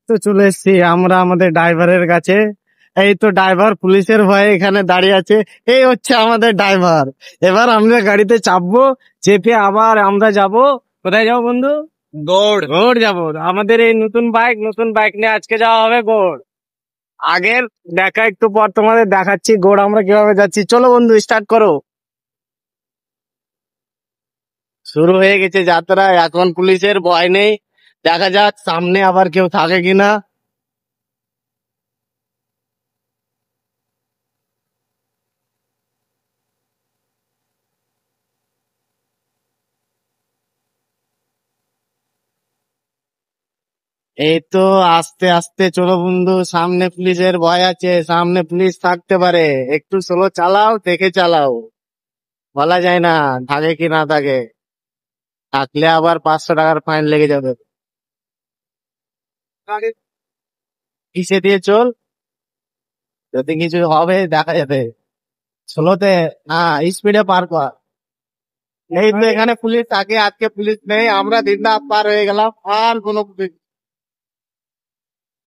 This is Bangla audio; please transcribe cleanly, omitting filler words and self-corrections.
তো চলে এসেছি আমরা আমাদের ড্রাইভারের কাছে। এই তো ড্রাইভার পুলিশের ভয়ে এখানে দাঁড়িয়ে আছে। এই হচ্ছে আমাদের ড্রাইভার। এবার আমরা গাড়িতে চাপবো, চেপে আবার আমরা যাব। কোথায় যাবো বন্ধু? গৌড়। গৌড় যাবো। আমাদের এই নতুন বাইক নিয়ে আজকে যাওয়া হবে গৌড়। আগের দেখা একটু পর তোমাদের দেখাচ্ছি গৌড় আমরা কিভাবে যাচ্ছি। চলো বন্ধু, স্টার্ট করো। শুরু হয়ে গেছে যাত্রা, এখন পুলিশের ভয় নেই। দেখা যাক সামনে আবার কেউ থাকে কিনা। এই তো আস্তে আস্তে চলো বন্ধু, সামনে পুলিশের ভয় আছে, সামনে পুলিশ থাকতে পারে। একটু স্লো চালাও, দেখে চালাও, বলা যায় না থাকে কি না থাকে। থাকলে আবার 500 টাকার ফাইন লেগে যাবে। কিসে দিয়ে চল, যদি কিছু হবে দেখা যাবে। স্লোতে না, স্পিডে পার কর। এই তো এখানে পুলিশ থাকে, আজকে পুলিশ নেই, আমরা দিনটা পার হয়ে গেলাম, আর কোনো পুলিশ